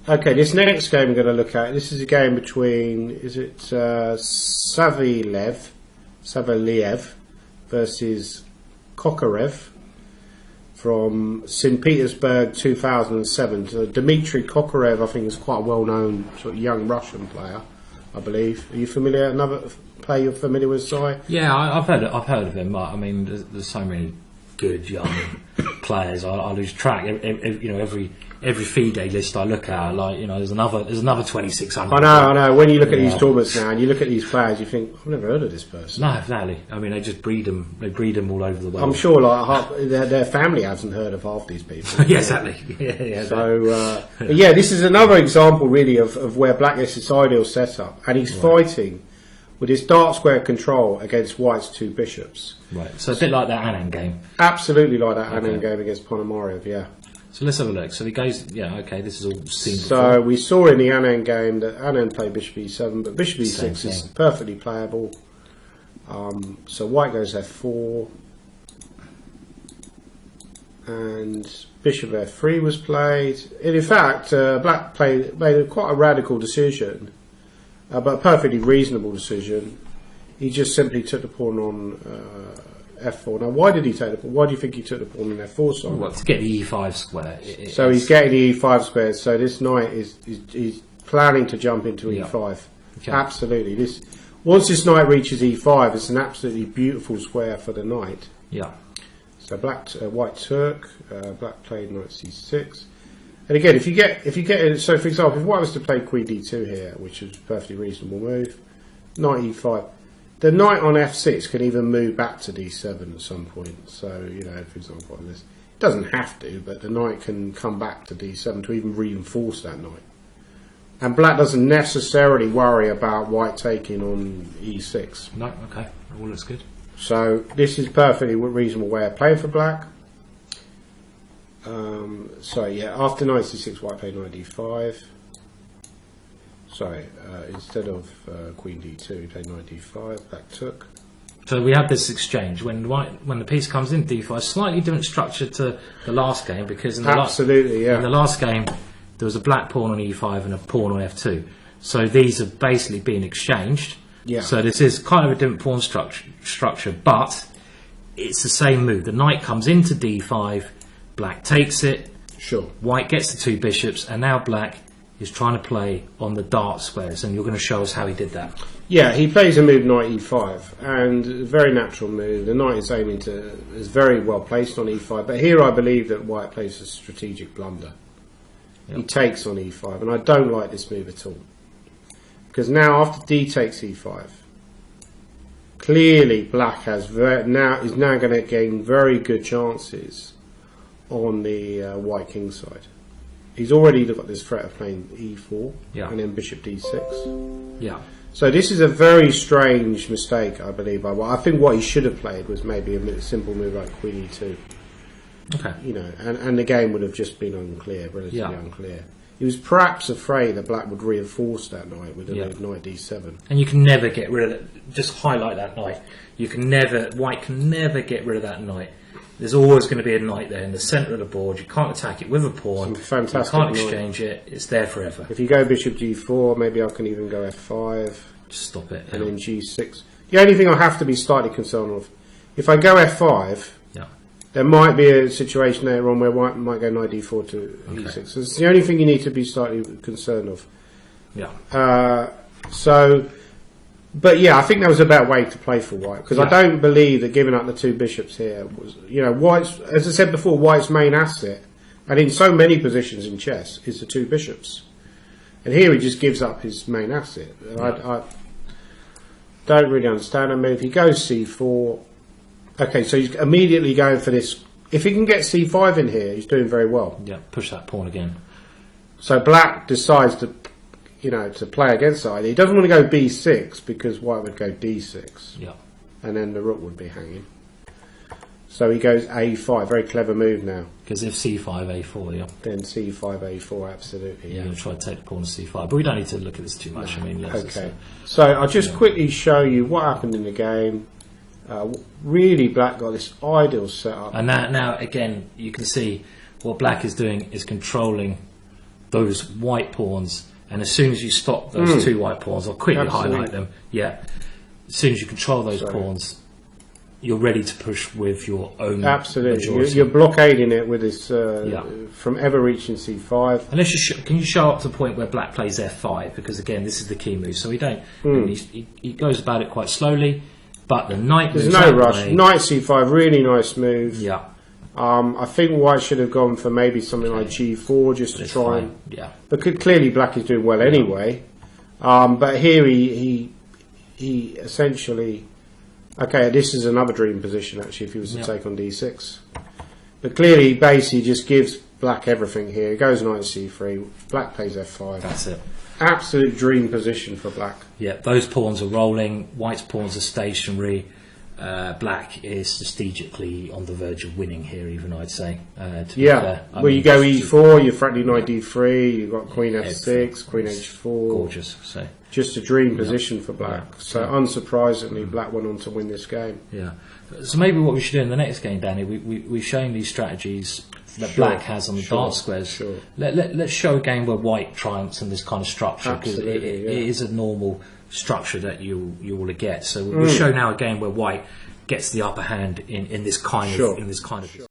Okay, this next game we're going to look at, this is a game between, is it Saveliev versus Kokarev from St. Petersburg 2007. So Dmitry Kokarev, I think, is quite a well-known sort of young Russian player, I believe. Are you familiar? Another player you're familiar with, Si? Yeah, I've heard of him. I mean, there's so many good young players. I lose track. Every FIDE list I look at, there's another 2,600. I know. When you look at these tournaments now and you look at these players, you think, I've never heard of this person. No, exactly. I mean, they just breed them. They breed them all over the world. I'm sure their family hasn't heard of half these people. Yeah, exactly. Yeah. So, this is another example really of where Black gets his ideal setup, and he's fighting with his dark square control against White's 2 bishops. Right. So a bit like that Anand game. Absolutely like that Anand game against Ponomarev, yeah. So let's have a look. So he goes, this is all seen before. So we saw in the Anand game that Anand played Bishop E7, but Bishop E6 is perfectly playable. So White goes F4, and Bishop F3 was played. And in fact, Black made quite a radical decision, but a perfectly reasonable decision. He just simply took the pawn on F4. Now, why did he take the pawn? Why do you think he took the pawn on F4 side? Well, to get the E5 square. So he's getting the E5 square. So this knight is planning to jump into E5. Okay. Absolutely. Once this knight reaches E5, it's an absolutely beautiful square for the knight. Yeah. So White took. Black played knight C6. And again, if you get so for example, if White was to play Queen D2 here, which is a perfectly reasonable move, knight E5. The knight on F6 can even move back to D7 at some point. So, for example, on this, it doesn't have to, but the knight can come back to D7 to even reinforce that knight. And Black doesn't necessarily worry about White taking on E6. No, okay, all looks good. So this is perfectly reasonable way of playing for Black. After knight C6, White played knight D5. Instead of Queen D2, he played knight D5. Black took. So we have this exchange when the piece comes in D5, slightly different structure to the last game, because in the last game there was a black pawn on E5 and a pawn on F2. So these have basically been exchanged. Yeah. So this is kind of a different pawn structure, but it's the same move. The knight comes into D5, Black takes it. Sure. White gets the 2 bishops, and now Black is trying to play on the dark squares, and you're going to show us how he did that. Yeah, he plays a move knight E5, and a very natural move. The knight is very well placed on E5, but here I believe that White plays a strategic blunder. Yep. He takes on E5, and I don't like this move at all. Because now after D takes E5, clearly Black is now going to gain very good chances on the White king side. He's already got this threat of playing E4 and then Bishop D6. Yeah. So this is a very strange mistake, I believe. By White. I think what he should have played was maybe a simple move like Queen E2. Okay. And the game would have just been unclear, relatively unclear. He was perhaps afraid that Black would reinforce that knight with a move knight D7. And you can never get rid of it. Just highlight that knight. White can never get rid of that knight. There's always going to be a knight there in the centre of the board. You can't attack it with a pawn. Fantastic. You can't exchange it. It's there forever. If you go Bishop G4, maybe I can even go F5. Just stop it. And then G6. The only thing I have to be slightly concerned of, if I go F5, there might be a situation later on where White might go knight D4 to E6. So it's the only thing you need to be slightly concerned of. Yeah. But I think that was a better way to play for White, because I don't believe that giving up the 2 bishops here was, White's, as I said before, White's main asset, and in so many positions in chess, is the 2 bishops. And here he just gives up his main asset. I don't really understand the move. He goes C4. Okay, so he's immediately going for this. If he can get C5 in here, he's doing very well. Yeah, push that pawn again. So Black decides to play against that. He doesn't want to go B6 because White would go D6. Yeah. And then the rook would be hanging. So he goes A5. Very clever move now. Because if C5, A4, yeah. Then C5, A4, absolutely. You're going to try to take the pawn to C5. But we don't need to look at this too much. No. I mean, okay. So I'll just quickly show you what happened in the game. Really, Black got this ideal setup. And now again, you can see what Black is doing is controlling those white pawns, and as soon as you stop those 2 white pawns, I'll quickly highlight them. Yeah, as soon as you control those pawns, you're ready to push with your own. Absolutely, you're blockading it with this from ever reaching c5. Unless can you show up to the point where black plays f5? Because again, this is the key move. So we don't. He goes about it quite slowly, but the knight. There's no rush. Knight c5, really nice move. Yeah. I think white should have gone for maybe something like g4 just to try and. Yeah. But clearly black is doing well anyway. But here he essentially. Okay, this is another dream position actually if he was to take on d6. But clearly, basically just gives black everything here. He goes knight c3, black plays f5. That's it. Absolute dream position for black. Yeah, those pawns are rolling, white's pawns are stationary. Black is strategically on the verge of winning here, even I'd say. Well, you go e4, you're threatening knight d3, you've got queen f6, queen h4. Gorgeous. So just a dream position for black. So unsurprisingly, black went on to win this game. Yeah. So maybe what we should do in the next game, Danny, we've shown these strategies that black has on the dark squares. Sure. Let's show a game where white triumphs in this kind of structure, because it is a normal structure that you will get. So we'll show now a game where white gets the upper hand in this kind of